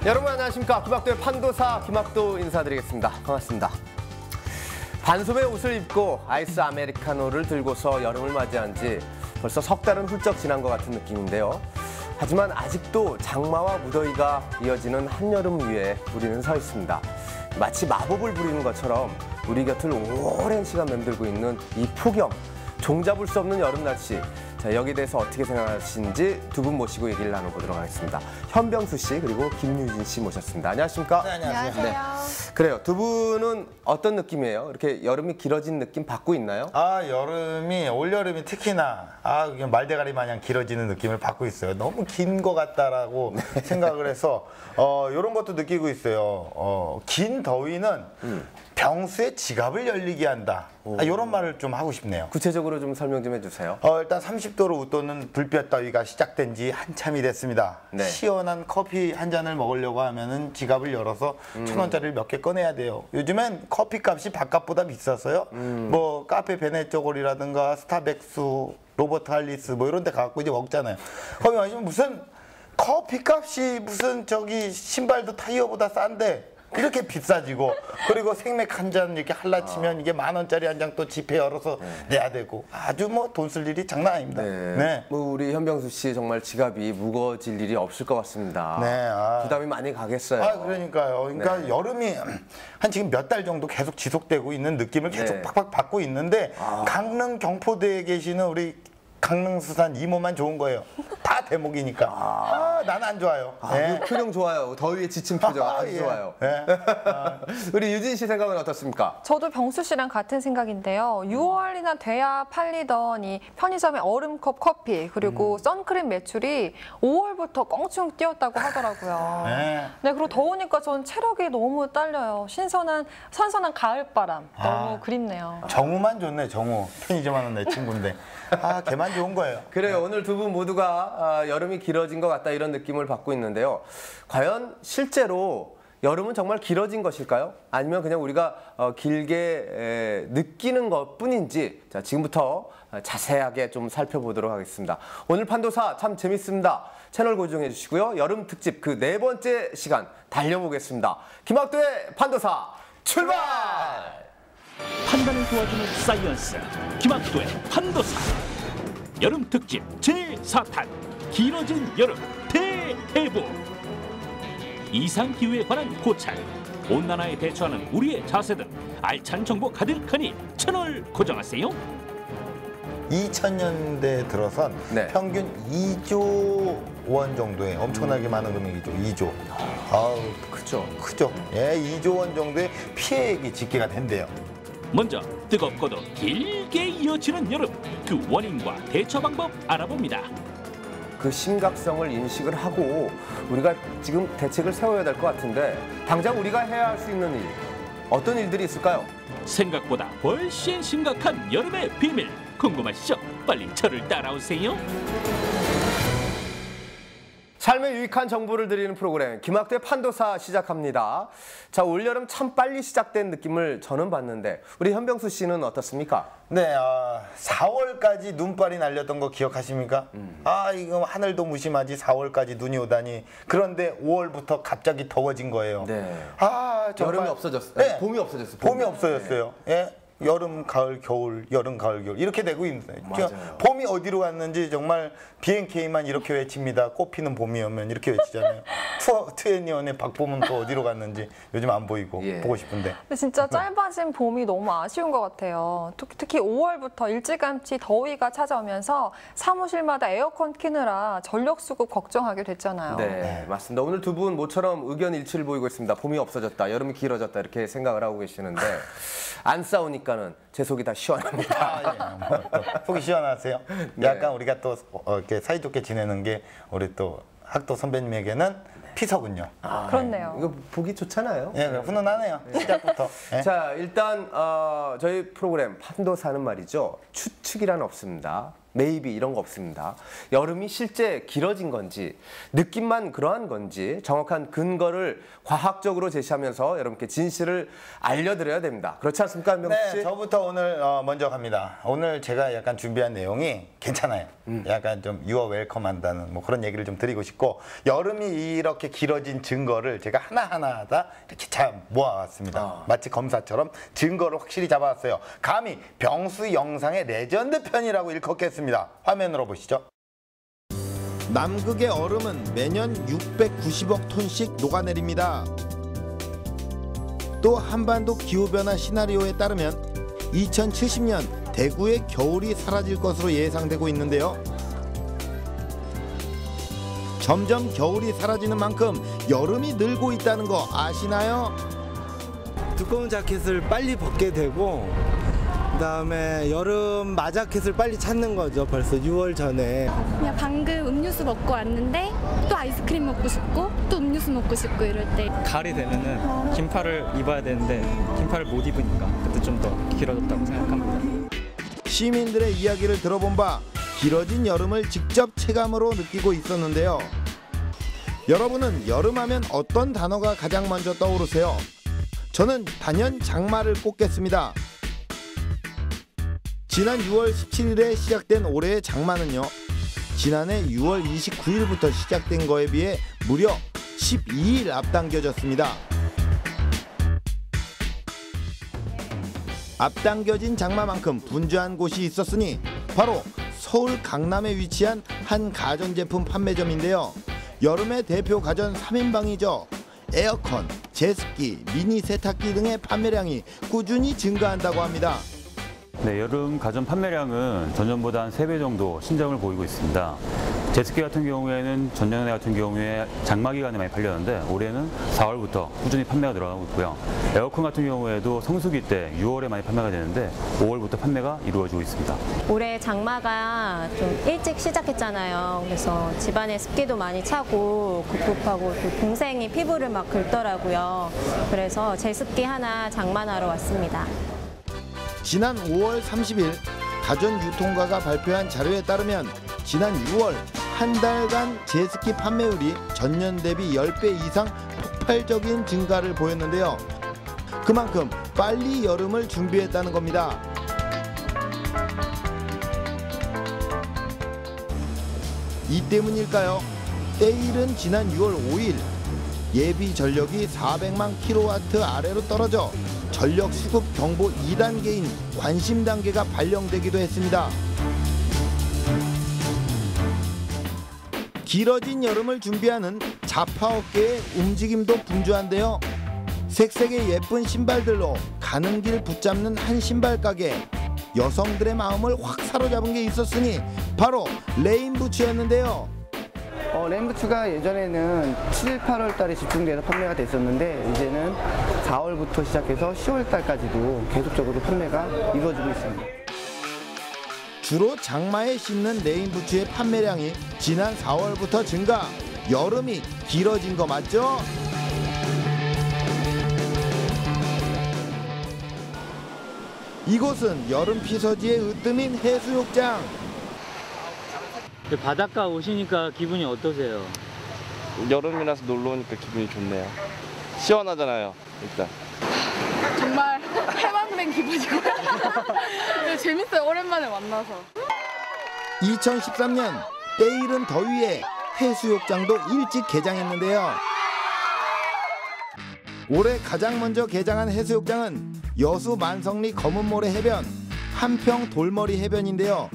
여러분 안녕하십니까. 김학도의 판도사 김학도 인사드리겠습니다. 반갑습니다. 반소매 옷을 입고 아이스 아메리카노를 들고서 여름을 맞이한 지 벌써 석 달은 훌쩍 지난 것 같은 느낌인데요. 하지만 아직도 장마와 무더위가 이어지는 한여름 위에 우리는 서 있습니다. 마치 마법을 부리는 것처럼 우리 곁을 오랜 시간 맴돌고 있는 이 폭염, 종잡을 수 없는 여름 날씨. 자, 여기에 대해서 어떻게 생각하시는지 두 분 모시고 얘기를 나눠보도록 하겠습니다. 현병수 씨 그리고 김유진 씨 모셨습니다. 안녕하십니까? 네, 안녕하세요. 네. 그래요. 두 분은 어떤 느낌이에요? 이렇게 여름이 길어진 느낌 받고 있나요? 여름이 올여름이 특히나 그냥 말대가리 마냥 길어지는 느낌을 받고 있어요. 너무 긴 것 같다라고 생각을 해서 이런 것도 느끼고 있어요. 긴 더위는 병수의 지갑을 열리게 한다. 이런 말을 좀 하고 싶네요. 구체적으로 좀 설명 좀 해주세요. 일단 30도로 웃도는 불볕 더위가 시작된 지 한참이 됐습니다. 네. 시원한 커피 한 잔을 먹으려고 하면은 지갑을 열어서 1,000원짜리를 몇 개 꺼내야 돼요. 요즘엔 커피값이 바깥보다 비싸서요. 뭐 카페 베네쪼골이라든가 스타벅스, 로버트 할리스 뭐 이런 데 가갖고 이제 먹잖아요. 거기 가시면 무슨 커피값이 무슨 저기 신발도 타이어보다 싼데 이렇게 비싸지고, 그리고 생맥 한 잔 이렇게 할라치면 이게 10,000원짜리 한 장 또 지폐 열어서 내야 되고, 아주 뭐 돈 쓸 일이 장난 아닙니다. 네. 뭐 우리 현병수 씨 정말 지갑이 무거워질 일이 없을 것 같습니다. 네. 부담이 많이 가겠어요. 그러니까요. 그러니까 여름이 한 지금 몇 달 정도 계속 지속되고 있는 느낌을 계속 팍팍 받고 있는데, 강릉 경포대에 계시는 우리 강릉수산 이모만 좋은 거예요. 다 대목이니까. 나는 안 좋아요. 네. 그 표정 좋아요. 더위에 지친 표정 아주 좋아요. 네. 우리 유진 씨 생각은 어떻습니까? 저도 병수 씨랑 같은 생각인데요. 6월이나 돼야 팔리던 이 편의점의 얼음컵 커피 그리고 선크림 매출이 5월부터 껑충 뛰었다고 하더라고요. 네. 네, 그리고 더우니까 전 체력이 너무 딸려요. 선선한 가을바람 너무 그립네요. 정우만 좋네, 정우. 편의점 하는 내 친구인데. 걔만 좋은 거예요. 그래요. 오늘 두 분 모두가 여름이 길어진 것 같다 이런 느낌을 받고 있는데요. 과연 실제로 여름은 정말 길어진 것일까요? 아니면 그냥 우리가 길게 느끼는 것뿐인지, 자, 지금부터 자세하게 좀 살펴보도록 하겠습니다. 오늘 판도사 참 재밌습니다. 채널 고정해 주시고요. 여름 특집 그 4번째 시간 달려보겠습니다. 김학도의 판도사 출발! 판단을 도와주는 사이언스 김학도의 판도사 여름 특집 제4탄 길어진 여름 대해부. 이상 기후에 관한 고찰, 온난화에 대처하는 우리의 자세 등 알찬 정보 가득하니 채널 고정하세요. 2000년대 들어선 평균 2조 원 정도의 엄청나게 많은 금액이죠. 2조. 크죠. 예, 2조 원 정도의 피해액이 집계가 된대요. 먼저 뜨겁고도 길게 이어지는 여름, 그 원인과 대처 방법 알아봅니다. 그 심각성을 인식을 하고 우리가 지금 대책을 세워야 될 것 같은데, 당장 우리가 해야 할 수 있는 일, 어떤 일들이 있을까요? 생각보다 훨씬 심각한 여름의 비밀 궁금하시죠? 빨리 저를 따라오세요. 삶에 유익한 정보를 드리는 프로그램 김학도의 판도사 시작합니다. 자, 올여름 참 빨리 시작된 느낌을 저는 받는데 우리 현병수 씨는 어떻습니까? 네, 4월까지 눈발이 날렸던 거 기억하십니까? 이거 하늘도 무심하지 4월까지 눈이 오다니. 그런데 5월부터 갑자기 더워진 거예요. 네. 정말. 여름이 없어졌어요. 네. 봄이 없어졌어요. 봄이 없어졌어요. 예. 여름, 가을, 겨울, 여름, 가을, 겨울 이렇게 되고 있는데, 봄이 어디로 갔는지 정말 BNK만 이렇게 외칩니다. 꽃피는 봄이 오면 이렇게 외치잖아요. 투애니언의 박봄은 또 어디로 갔는지 요즘 안 보이고 보고 싶은데. 근데 진짜 짧아진 봄이 너무 아쉬운 것 같아요. 특히 5월부터 일찌감치 더위가 찾아오면서 사무실마다 에어컨 키느라 전력 수급 걱정하게 됐잖아요. 네, 맞습니다. 오늘 두 분 모처럼 의견 일치를 보이고 있습니다. 봄이 없어졌다, 여름이 길어졌다 이렇게 생각을 하고 계시는데 안 싸우니까는 제 속이 다 시원합니다. 속이 시원하세요? 약간 우리가 또 이렇게 사이좋게 지내는 게 우리 또 학도 선배님에게는 피서군요. 그렇네요. 이거 보기 좋잖아요. 예, 훈훈하네요. 시작부터. 예. 자, 일단 저희 프로그램 판도사는 말이죠. 추측이란 없습니다. maybe 이런 거 없습니다. 여름이 실제 길어진 건지 느낌만 그러한 건지 정확한 근거를 과학적으로 제시하면서 여러분께 진실을 알려드려야 됩니다. 그렇지 않습니까, 한명수 씨? 네, 저부터 오늘 먼저 갑니다. 오늘 제가 약간 준비한 내용이 괜찮아요. 약간 좀 유어 웰컴 한다는 뭐 그런 얘기를 좀 드리고 싶고, 여름이 이렇게 길어진 증거를 제가 하나하나 다 이렇게 잘 모아왔습니다. 마치 검사처럼 증거를 확실히 잡아왔어요. 감히 병수 영상의 레전드 편이라고 일컫겠습니다. 화면으로 보시죠. 남극의 얼음은 매년 690억 톤씩 녹아내립니다. 또 한반도 기후변화 시나리오에 따르면 2070년 대구의 겨울이 사라질 것으로 예상되고 있는데요. 점점 겨울이 사라지는 만큼 여름이 늘고 있다는 거 아시나요? 두꺼운 자켓을 빨리 벗게 되고, 그다음에 여름 마자켓을 빨리 찾는 거죠. 벌써 6월 전에. 그냥 방금 음료수 먹고 왔는데 또 아이스크림 먹고 싶고 또 음료수 먹고 싶고 이럴 때 가을이 되면은 긴팔을 입어야 되는데 긴팔을 못 입으니까 그때 좀 더 길어졌다고 생각합니다. 시민들의 이야기를 들어본 바 길어진 여름을 직접 체감으로 느끼고 있었는데요. 여러분은 여름하면 어떤 단어가 가장 먼저 떠오르세요? 저는 단연 장마를 꼽겠습니다. 지난 6월 17일에 시작된 올해의 장마는요, 지난해 6월 29일부터 시작된 거에 비해 무려 12일 앞당겨졌습니다. 앞당겨진 장마만큼 분주한 곳이 있었으니 바로 서울 강남에 위치한 한 가전제품 판매점인데요. 여름의 대표 가전 3인방이죠. 에어컨, 제습기, 미니 세탁기 등의 판매량이 꾸준히 증가한다고 합니다. 네, 여름 가전 판매량은 전년보다 한 3배 정도 신장을 보이고 있습니다. 제습기 같은 경우에는 전년에 같은 경우에 장마 기간에 많이 팔렸는데 올해는 4월부터 꾸준히 판매가 늘어나고 있고요. 에어컨 같은 경우에도 성수기 때 6월에 많이 판매가 되는데 5월부터 판매가 이루어지고 있습니다. 올해 장마가 좀 일찍 시작했잖아요. 그래서 집안에 습기도 많이 차고 급급하고 또 동생이 피부를 막 긁더라고요. 그래서 제습기 하나 장만하러 왔습니다. 지난 5월 30일 가전유통가가 발표한 자료에 따르면 지난 6월 한 달간 제습기 판매율이 전년 대비 10배 이상 폭발적인 증가를 보였는데요. 그만큼 빨리 여름을 준비했다는 겁니다. 이 때문일까요? 때일은 지난 6월 5일 예비 전력이 400만 킬로와트 아래로 떨어져 전력 수급 경보 2단계인 관심 단계가 발령되기도 했습니다. 길어진 여름을 준비하는 자파업계의 움직임도 분주한데요. 색색의 예쁜 신발들로 가는 길 붙잡는 한 신발 가게. 여성들의 마음을 확 사로잡은 게 있었으니 바로 레인부츠였는데요. 레인부츠가 예전에는 7, 8월 달에 집중돼서 판매가 됐었는데 이제는 4월부터 시작해서 10월 달까지도 계속적으로 판매가 이루어지고 있습니다. 주로 장마에 신는 레인부츠의 판매량이 지난 4월부터 증가. 여름이 길어진 거 맞죠? 이곳은 여름 피서지의 으뜸인 해수욕장. 바닷가 오시니까 기분이 어떠세요? 여름이라서 놀러 오니까 기분이 좋네요. 시원하잖아요, 일단. 정말 해방된 기분이고요. 재밌어요, 오랜만에 만나서. 2013년 때이른 더위에 해수욕장도 일찍 개장했는데요. 올해 가장 먼저 개장한 해수욕장은 여수 만성리 검은모래 해변, 한평 돌머리 해변인데요.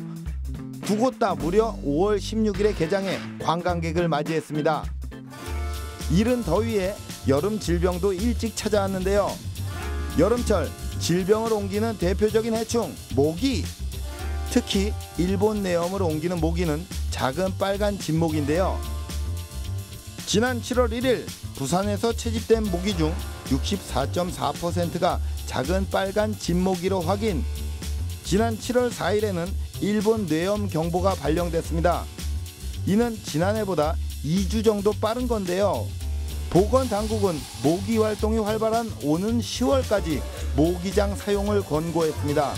두 곳 다 무려 5월 16일에 개장해 관광객을 맞이했습니다. 이른 더위에 여름 질병도 일찍 찾아왔는데요. 여름철 질병을 옮기는 대표적인 해충 모기. 특히 일본 내염을 옮기는 모기는 작은 빨간 진모기인데요. 지난 7월 1일 부산에서 채집된 모기 중 64.4%가 작은 빨간 진모기로 확인. 지난 7월 4일에는 일본 뇌염 경보가 발령됐습니다. 이는 지난해보다 2주 정도 빠른 건데요. 보건당국은 모기 활동이 활발한 오는 10월까지 모기장 사용을 권고했습니다.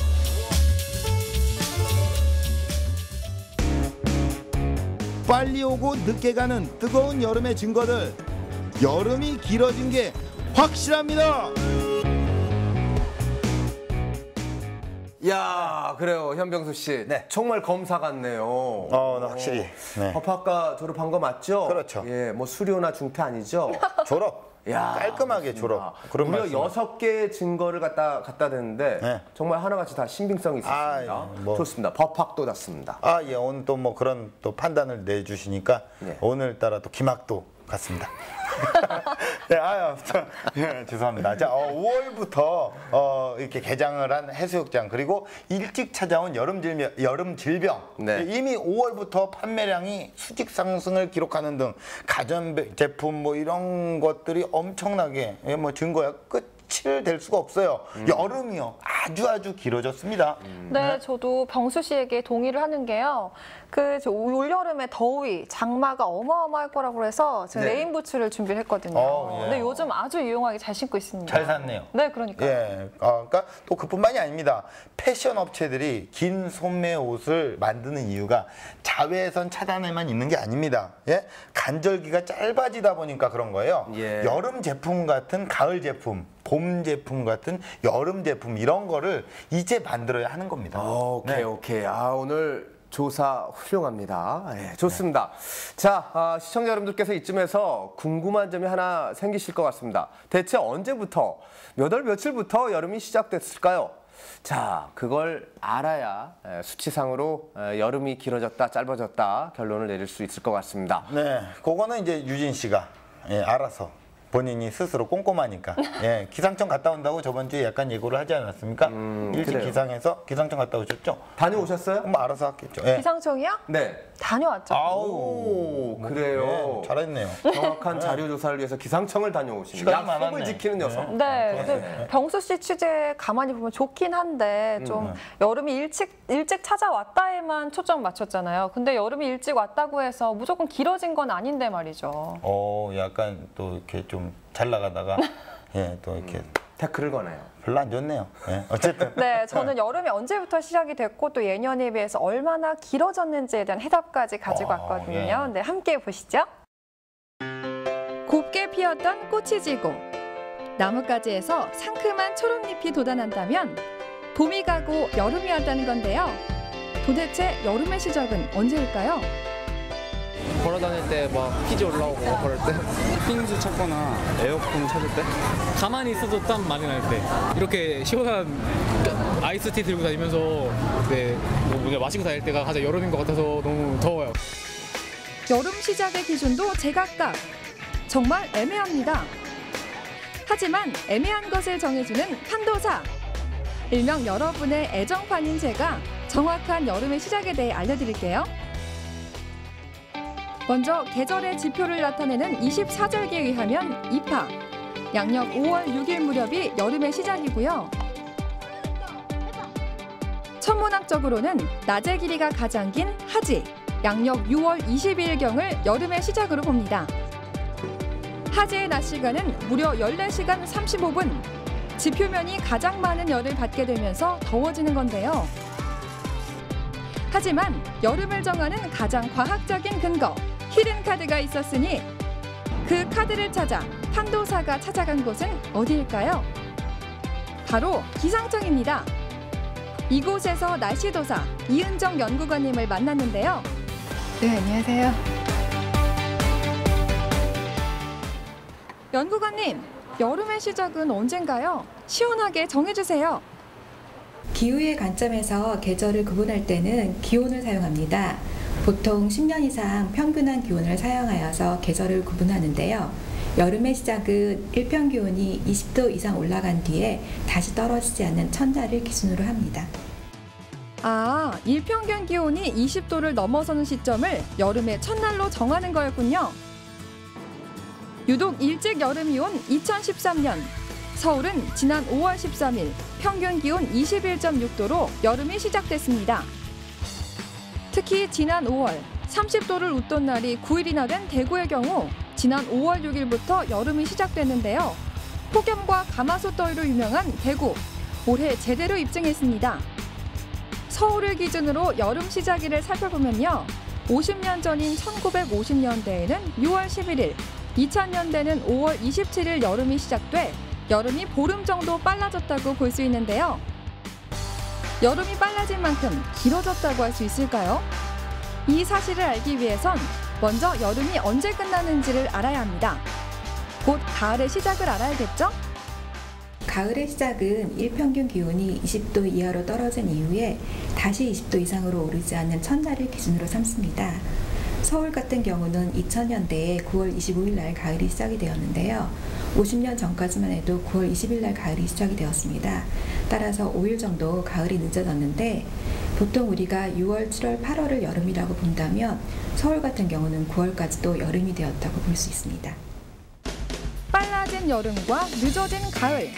빨리 오고 늦게 가는 뜨거운 여름의 증거들. 여름이 길어진 게 확실합니다. 야, 그래요, 현병수 씨. 네. 정말 검사 같네요. 확실히. 네. 법학과 졸업한 거 맞죠? 그렇죠. 예, 뭐 수료나 중퇴 아니죠? 졸업. 야, 깔끔하게 졸업. 그런 무려 말씀을. 6개의 증거를 갖다 댔는데 네. 정말 하나같이 다 신빙성이 있었습니다. 예, 뭐. 좋습니다. 법학도 같습니다. 예, 오늘 또 뭐 그런 또 판단을 내주시니까 네. 오늘따라 또 김학도 같습니다. 네, 죄송합니다. 자, 5월부터 이렇게 개장을 한 해수욕장 그리고 일찍 찾아온 여름 질병. 네. 이미 5월부터 판매량이 수직 상승을 기록하는 등 가전 제품 뭐 이런 것들이 엄청나게 뭐 증거야 끝을 댈 수가 없어요. 여름이요. 아주 길어졌습니다. 네, 저도 병수 씨에게 동의를 하는 게요. 올여름에 더위, 장마가 어마어마할 거라고 해서 제가 네. 레인부츠를 준비를 했거든요. 예. 근데 요즘 아주 유용하게 잘 신고 있습니다. 잘 샀네요. 네, 그러니까요. 예, 그러니까 또 그뿐만이 아닙니다. 패션 업체들이 긴 소매 옷을 만드는 이유가 자외선 차단에만 있는 게 아닙니다. 예, 간절기가 짧아지다 보니까 그런 거예요. 예. 여름 제품 같은 가을 제품, 봄 제품 같은 여름 제품 이런 거를 이제 만들어야 하는 겁니다. 오케이. 오늘 조사 훌륭합니다. 예, 좋습니다. 자, 시청자 여러분들께서 이쯤에서 궁금한 점이 하나 생기실 것 같습니다. 대체 언제부터, 몇 월 며칠부터 여름이 시작됐을까요? 자, 그걸 알아야 수치상으로 여름이 길어졌다, 짧아졌다 결론을 내릴 수 있을 것 같습니다. 네, 그거는 이제 유진 씨가 알아서 본인이 스스로 꼼꼼하니까 기상청 갔다 온다고 저번 주에 약간 예고를 하지 않았습니까? 일찍 그래요. 기상해서 기상청 갔다 오셨죠? 다녀오셨어요? 뭐 알아서 하겠죠. 기상청이요? 네. 다녀왔죠. 오, 그래요. 잘했네요. 정확한 자료 조사를 위해서 기상청을 다녀오신 시간이 약속을 많았네. 지키는 녀석. 네, 근데 병수 씨 취재 가만히 보면 좋긴 한데 좀 여름이 일찍 찾아왔다에만 초점 맞췄잖아요. 근데 여름이 일찍 왔다고 해서 무조건 길어진 건 아닌데 말이죠. 약간 또 이렇게 좀 잘 나가다가 또 이렇게 태클을 거네요. 별로 안 좋네요. 어쨌든. 네, 저는 여름이 언제부터 시작이 됐고 또 예년에 비해서 얼마나 길어졌는지에 대한 해답까지 가지고 왔거든요. 네, 함께 보시죠. 곱게 피었던 꽃이 지고 나뭇가지에서 상큼한 초록잎이 돋아난다면 봄이 가고 여름이 왔다는 건데요. 도대체 여름의 시작은 언제일까요? 걸어다닐 때 막 피지 올라오고 그럴 때 빙수 찾거나 에어컨 찾을 때 가만히 있어도 땀 많이 날 때 이렇게 시원한 아이스티 들고 다니면서 마시고 다닐 때가 가장 여름인 것 같아서 너무 더워요. 여름 시작의 기준도 제각각 정말 애매합니다. 하지만 애매한 것을 정해주는 판도사. 일명 여러분의 애정판인 제가 정확한 여름의 시작에 대해 알려드릴게요. 먼저 계절의 지표를 나타내는 24절기에 의하면 입하, 양력 5월 6일 무렵이 여름의 시작이고요. 천문학적으로는 낮의 길이가 가장 긴 하지, 양력 6월 22일경을 여름의 시작으로 봅니다. 하지의 낮 시간은 무려 14시간 35분, 지표면이 가장 많은 열을 받게 되면서 더워지는 건데요. 하지만 여름을 정하는 가장 과학적인 근거, 히든카드가 있었으니 그 카드를 찾아 판도사가 찾아간 곳은 어디일까요? 바로 기상청입니다. 이곳에서 날씨도사 이은정 연구관님을 만났는데요. 네, 안녕하세요. 연구관님, 여름의 시작은 언젠가요? 시원하게 정해주세요. 기후의 관점에서 계절을 구분할 때는 기온을 사용합니다. 보통 10년 이상 평균한 기온을 사용하여서 계절을 구분하는데요. 여름의 시작은 일평기온이 20도 이상 올라간 뒤에 다시 떨어지지 않는 첫날을 기준으로 합니다. 일평균 기온이 20도를 넘어서는 시점을 여름의 첫날로 정하는 거였군요. 유독 일찍 여름이 온 2013년, 서울은 지난 5월 13일 평균 기온 21.6도로 여름이 시작됐습니다. 특히 지난 5월 30도를 웃돈 날이 9일이나 된 대구의 경우 지난 5월 6일부터 여름이 시작됐는데요. 폭염과 가마솥 더위로 유명한 대구, 올해 제대로 입증했습니다. 서울을 기준으로 여름 시작일을 살펴보면요. 50년 전인 1950년대에는 6월 11일, 2000년대는 5월 27일 여름이 시작돼 여름이 보름 정도 빨라졌다고 볼 수 있는데요. 여름이 빨라진 만큼 길어졌다고 할 수 있을까요? 이 사실을 알기 위해선 먼저 여름이 언제 끝나는지를 알아야 합니다. 곧 가을의 시작을 알아야겠죠? 가을의 시작은 일평균 기온이 20도 이하로 떨어진 이후에 다시 20도 이상으로 오르지 않는 첫날을 기준으로 삼습니다. 서울 같은 경우는 2000년대에 9월 25일 날 가을이 시작이 되었는데요. 50년 전까지만 해도 9월 20일 날 가을이 시작이 되었습니다. 따라서 5일 정도 가을이 늦어졌는데 보통 우리가 6월, 7월, 8월을 여름이라고 본다면 서울 같은 경우는 9월까지도 여름이 되었다고 볼 수 있습니다. 빨라진 여름과 늦어진 가을.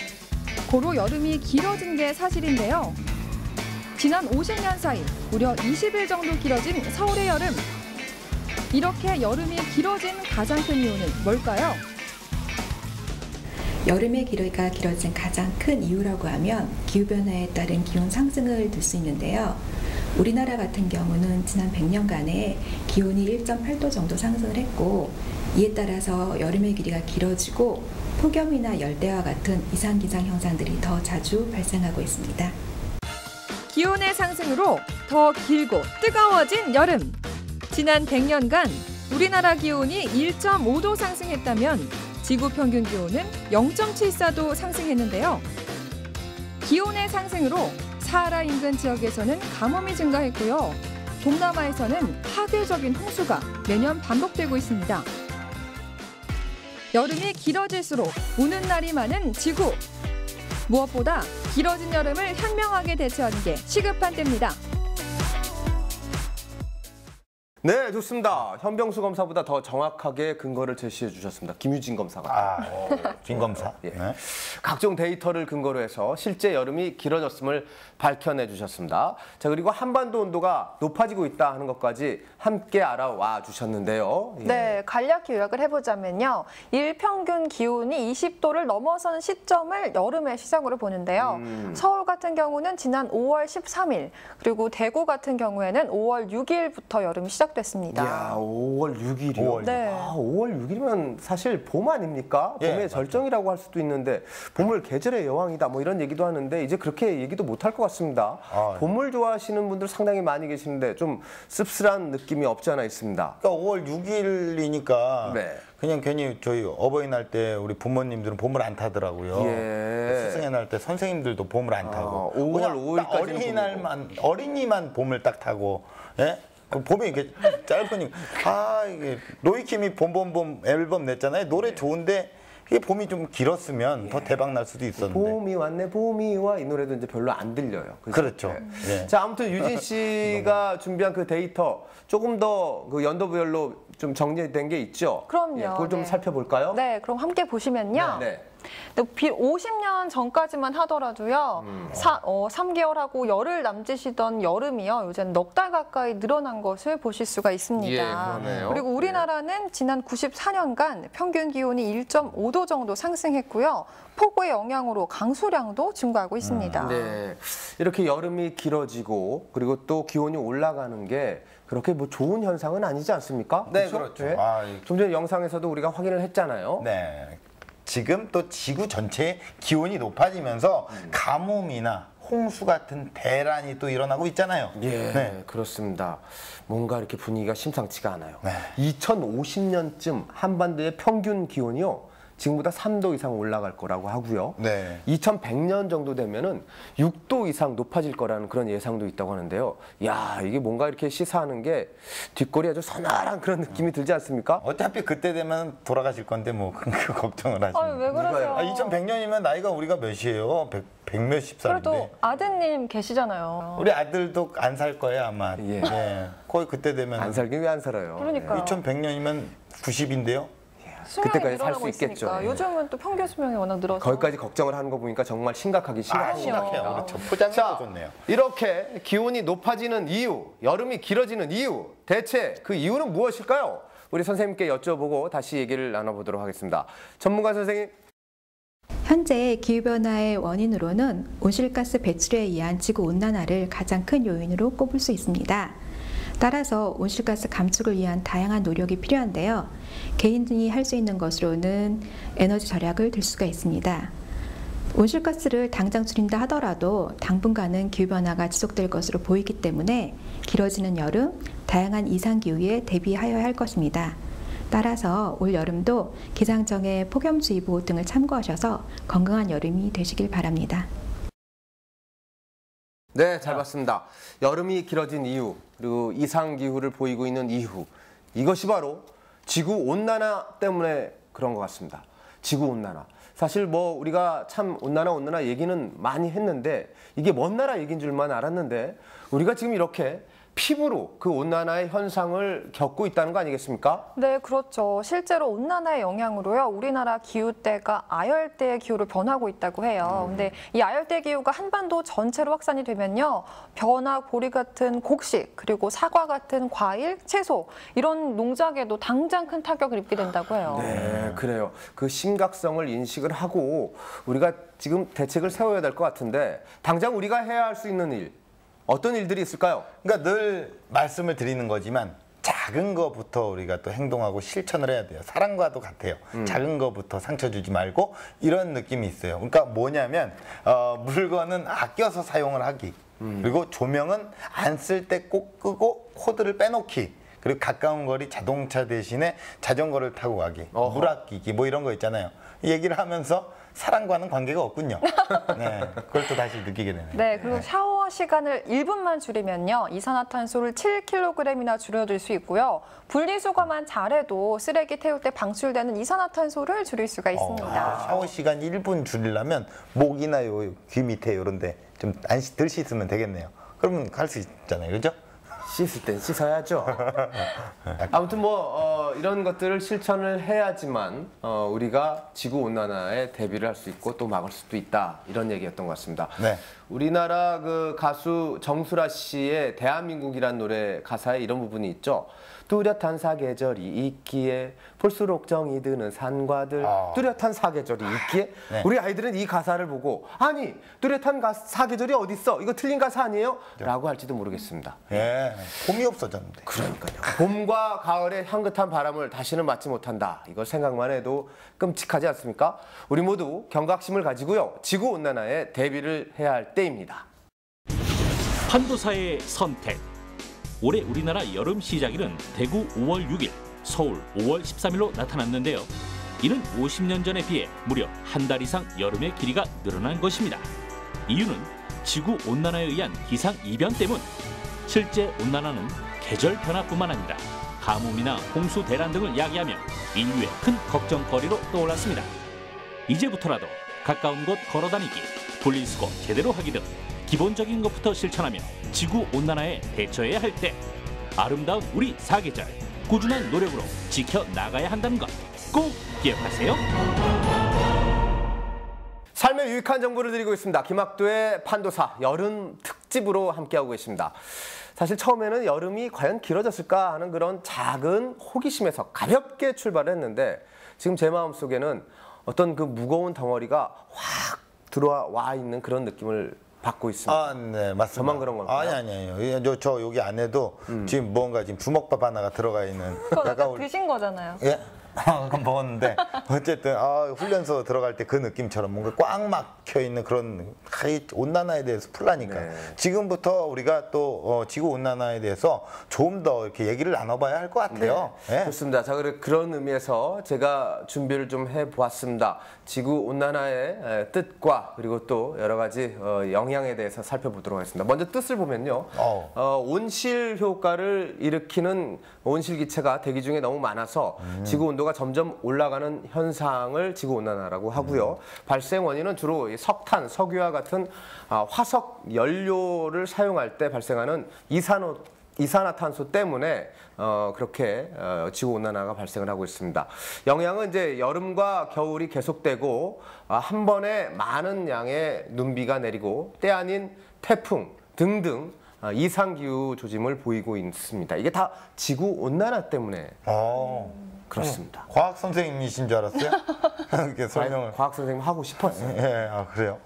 고로 여름이 길어진 게 사실인데요. 지난 50년 사이 무려 20일 정도 길어진 서울의 여름. 이렇게 여름이 길어진 가장 큰 이유는 뭘까요? 여름의 길이가 길어진 가장 큰 이유라고 하면 기후변화에 따른 기온 상승을 들 수 있는데요. 우리나라 같은 경우는 지난 100년간에 기온이 1.8도 정도 상승을 했고 이에 따라서 여름의 길이가 길어지고 폭염이나 열대와 같은 이상기상 현상들이 더 자주 발생하고 있습니다. 기온의 상승으로 더 길고 뜨거워진 여름. 지난 100년간 우리나라 기온이 1.5도 상승했다면 지구 평균 기온은 0.74도 상승했는데요. 기온의 상승으로 사하라 인근 지역에서는 가뭄이 증가했고요. 동남아에서는 파괴적인 홍수가 매년 반복되고 있습니다. 여름이 길어질수록 우는 날이 많은 지구. 무엇보다 길어진 여름을 현명하게 대처하는 게 시급한 때입니다. 네, 좋습니다. 현병수 검사보다 더 정확하게 근거를 제시해 주셨습니다. 김유진 검사가. 김 검사. 예. 네. 각종 데이터를 근거로 해서 실제 여름이 길어졌음을 밝혀내 주셨습니다. 자, 그리고 한반도 온도가 높아지고 있다 하는 것까지 함께 알아와 주셨는데요. 예. 네, 간략히 요약을 해보자면요. 일평균 기온이 20도를 넘어선 시점을 여름의 시작으로 보는데요. 서울 같은 경우는 지난 5월 13일, 그리고 대구 같은 경우에는 5월 6일부터 여름이 시작됐습니다. 이야, 5월 6일이요? 네. 5월 6일이면 사실 봄 아닙니까? 봄의 절정이라고 할 수도 있는데 봄을 계절의 여왕이다 뭐 이런 얘기도 하는데 이제 그렇게 얘기도 못할 것 같습니다. 봄을 좋아하시는 분들 상당히 많이 계시는데 좀 씁쓸한 느낌이 없지 않아 있습니다. 그러니까 5월 6일이니까 그냥 괜히 저희 어버이날 때 우리 부모님들은 봄을 안 타더라고요. 스승의 날 때 선생님들도 봄을 안 타고 5월 5일까지는 어린이만 봄을 딱 타고 봄이 이렇게 짧으니까 이게 로이킴이 봄봄봄 앨범 냈잖아요. 노래 좋은데 이게 봄이 좀 길었으면 더 대박 날 수도 있었는데. 봄이 왔네, 봄이 와 이 노래도 이제 별로 안 들려요. 그렇죠. 네. 자, 아무튼 유진 씨가 준비한 그 데이터 조금 더 그 연도별로 좀 정리된 게 있죠. 그럼요. 그걸 좀 살펴볼까요? 네, 그럼 함께 보시면요. 50년 전까지만 하더라도요. 3개월하고 열흘 남짓이던 여름이요. 요새는 넉 달 가까이 늘어난 것을 보실 수가 있습니다. 그러네요. 그리고 우리나라는 지난 94년간 평균 기온이 1.5도 정도 상승했고요. 폭우의 영향으로 강수량도 증가하고 있습니다. 네, 이렇게 여름이 길어지고 그리고 또 기온이 올라가는 게 그렇게 뭐 좋은 현상은 아니지 않습니까? 네, 그렇죠. 네. 좀 전에 영상에서도 우리가 확인을 했잖아요. 네. 지금 또 지구 전체의 기온이 높아지면서 가뭄이나 홍수 같은 대란이 또 일어나고 있잖아요. 예, 그렇습니다. 뭔가 이렇게 분위기가 심상치가 않아요. 2050년쯤 한반도의 평균 기온이요. 지금보다 3도 이상 올라갈 거라고 하고요. 2100년 정도 되면은 6도 이상 높아질 거라는 그런 예상도 있다고 하는데요. 야, 이게 뭔가 이렇게 시사하는 게 뒷골이 아주 서늘한 그런 느낌이 들지 않습니까? 어차피 그때 되면 돌아가실 건데 뭐 그 걱정을 하시는. 아유, 왜 그러세요? 2100년이면 나이가 우리가 몇이에요? 100 몇십 살인데. 그래도 아드님 계시잖아요. 우리 아들도 안 살 거예요 아마. 거의 그때 되면. 안 살긴 왜 안 살아요? 그러니까요. 2100년이면 90인데요. 그때까지 살 수 있겠죠. 있으니까. 요즘은 또 평균 수명이 워낙 늘어서. 거기까지 걱정을 하는 거 보니까 정말 심각하기 심각합니다. 그렇죠. 포장이 좋네요. 이렇게 기온이 높아지는 이유, 여름이 길어지는 이유, 대체 그 이유는 무엇일까요? 우리 선생님께 여쭤보고 다시 얘기를 나눠보도록 하겠습니다. 전문가 선생님. 현재 기후변화의 원인으로는 온실가스 배출에 의한 지구온난화를 가장 큰 요인으로 꼽을 수 있습니다. 따라서 온실가스 감축을 위한 다양한 노력이 필요한데요. 개인이 할 수 있는 것으로는 에너지 절약을 들 수가 있습니다. 온실가스를 당장 줄인다 하더라도 당분간은 기후변화가 지속될 것으로 보이기 때문에 길어지는 여름, 다양한 이상기후에 대비하여야 할 것입니다. 따라서 올 여름도 기상청의 폭염주의보 등을 참고하셔서 건강한 여름이 되시길 바랍니다. 네, 잘 봤습니다. 여름이 길어진 이유, 그리고 이상기후를 보이고 있는 이유, 이것이 바로 지구온난화 때문에 그런 것 같습니다. 지구온난화. 사실 뭐 우리가 참 온난화 얘기는 많이 했는데 이게 먼 나라 얘기인 줄만 알았는데 우리가 지금 이렇게 피부로 그 온난화의 현상을 겪고 있다는 거 아니겠습니까? 네, 그렇죠. 실제로 온난화의 영향으로요, 우리나라 기후대가 아열대 기후로 변하고 있다고 해요. 근데 이 아열대 기후가 한반도 전체로 확산이 되면요, 벼나 보리 같은 곡식, 그리고 사과 같은 과일, 채소 이런 농작에도 당장 큰 타격을 입게 된다고 해요. 네, 그래요. 그 심각성을 인식을 하고 우리가 지금 대책을 세워야 될 것 같은데 당장 우리가 해야 할 수 있는 일, 어떤 일들이 있을까요? 그러니까 늘 말씀을 드리는 거지만 작은 거부터 우리가 또 행동하고 실천을 해야 돼요. 사랑과도 같아요. 작은 거부터 상처 주지 말고 이런 느낌이 있어요. 그러니까 뭐냐면 물건은 아껴서 사용을 하기, 그리고 조명은 안 쓸 때 꼭 끄고 코드를 빼놓기, 그리고 가까운 거리 자동차 대신에 자전거를 타고 가기, 물 아끼기 뭐 이런 거 있잖아요. 이 얘기를 하면서 사랑과는 관계가 없군요. 네, 그걸 또 다시 느끼게 되네요. 네, 그리고 샤워 시간을 1분만 줄이면요, 이산화탄소를 7kg이나 줄여들 수 있고요. 분리수거만 잘해도 쓰레기 태울 때 방출되는 이산화탄소를 줄일 수가 있습니다. 샤워 시간 1분 줄이려면 목이나 귀 밑에 이런데 좀 덜 씻으면 되겠네요. 그러면 갈 수 있잖아요, 그렇죠? 씻을 땐 씻어야죠. 아무튼 뭐 이런 것들을 실천을 해야지만 우리가 지구온난화에 대비를 할 수 있고 또 막을 수도 있다, 이런 얘기였던 것 같습니다. 네. 우리나라 그 가수 정수라 씨의 대한민국이란 노래 가사에 이런 부분이 있죠. 뚜렷한 사계절이 있기에 볼수록 정이 드는 산과들. 뚜렷한 사계절이 있기에? 네. 우리 아이들은 이 가사를 보고 아니 뚜렷한 사계절이 어딨어? 이거 틀린 가사 아니에요? 라고 할지도 모르겠습니다. 예, 봄이 없어졌는데. 그러니까요. 봄과 가을의 향긋한 바람을 다시는 맞지 못한다. 이걸 생각만 해도 끔찍하지 않습니까? 우리 모두 경각심을 가지고요, 지구온난화에 대비를 해야 할 때입니다. 판도사의 선택. 올해 우리나라 여름 시작일은 대구 5월 6일, 서울 5월 13일로 나타났는데요. 이는 50년 전에 비해 무려 한 달 이상 여름의 길이가 늘어난 것입니다. 이유는 지구온난화에 의한 기상이변 때문. 실제 온난화는 계절 변화뿐만 아니라 가뭄이나 홍수 대란 등을 야기하며 인류의 큰 걱정거리로 떠올랐습니다. 이제부터라도 가까운 곳 걸어다니기, 분리수거 제대로 하기 등 기본적인 것부터 실천하며 지구온난화에 대처해야 할 때 아름다운 우리 사계절, 꾸준한 노력으로 지켜나가야 한다는 것 꼭 기억하세요. 삶의 유익한 정보를 드리고 있습니다. 김학도의 판도사 여름 특집으로 함께하고 계십니다. 사실 처음에는 여름이 과연 길어졌을까 하는 그런 작은 호기심에서 가볍게 출발을 했는데 지금 제 마음속에는 어떤 그 무거운 덩어리가 확 들어와 있는 그런 느낌을 받고 있습니다. 아, 네, 맞습니다. 저만 그런 건가요? 아니요. 저 여기 안에도 지금 뭔가 지금 주먹밥 하나가 들어가 있는. 그거 아까 드신 거잖아요. 예? 그건 먹었는데 어쨌든 훈련소 들어갈 때 그 느낌처럼 뭔가 꽉 막혀 있는 그런 온난화에 대해서 풀라니까. 네. 지금부터 우리가 또 지구 온난화에 대해서 좀 더 이렇게 얘기를 나눠봐야 할 것 같아요. 네. 좋습니다. 자, 그런 의미에서 제가 준비를 좀 해보았습니다. 지구 온난화의 뜻과 그리고 또 여러 가지 영향에 대해서 살펴보도록 하겠습니다. 먼저 뜻을 보면요, 온실 효과를 일으키는 온실 기체가 대기 중에 너무 많아서 지구 온도가 점점 올라가는 현상을 지구 온난화라고 하고요. 발생 원인은 주로 석탄, 석유와 같은 화석 연료를 사용할 때 발생하는 이산화탄소 때문에 그렇게 지구 온난화가 발생을 하고 있습니다. 영향은 이제 여름과 겨울이 계속되고 한 번에 많은 양의 눈비가 내리고 때 아닌 태풍 등등 이상기후 조짐을 보이고 있습니다. 이게 다 지구 온난화 때문에 그렇습니다. 과학 선생님이신 줄 알았어요? 이렇게 설명을. 과학 선생님 하고 싶었어요. 예, 그래요.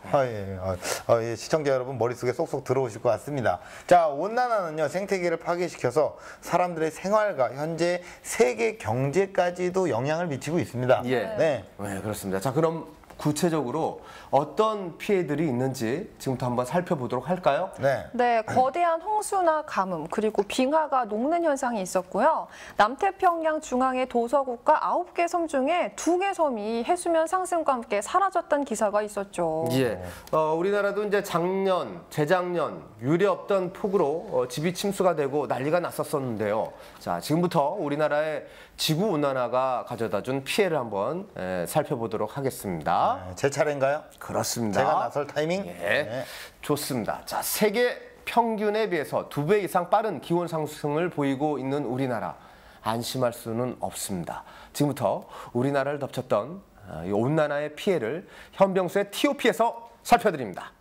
예, 시청자 여러분 머릿속에 쏙쏙 들어오실 것 같습니다. 자, 온난화는요 생태계를 파괴시켜서 사람들의 생활과 현재 세계 경제까지도 영향을 미치고 있습니다. 예, 네, 그렇습니다. 자, 그럼 구체적으로 어떤 피해들이 있는지 지금부터 한번 살펴보도록 할까요? 네, 거대한 홍수나 가뭄 그리고 빙하가 녹는 현상이 있었고요. 남태평양 중앙의 도서국가 9개 섬 중에 2개 섬이 해수면 상승과 함께 사라졌다는 기사가 있었죠. 예, 우리나라도 이제 작년, 재작년 유례 없던 폭우로 집이 침수가 되고 난리가 났었는데요. 자, 지금부터 우리나라의 지구 온난화가 가져다준 피해를 한번 살펴보도록 하겠습니다. 제 차례인가요? 그렇습니다. 제가 나설 타이밍? 네. 좋습니다. 자, 세계 평균에 비해서 2배 이상 빠른 기온 상승을 보이고 있는 우리나라. 안심할 수는 없습니다. 지금부터 우리나라를 덮쳤던 이 온난화의 피해를 현병수의 TOP에서 살펴드립니다.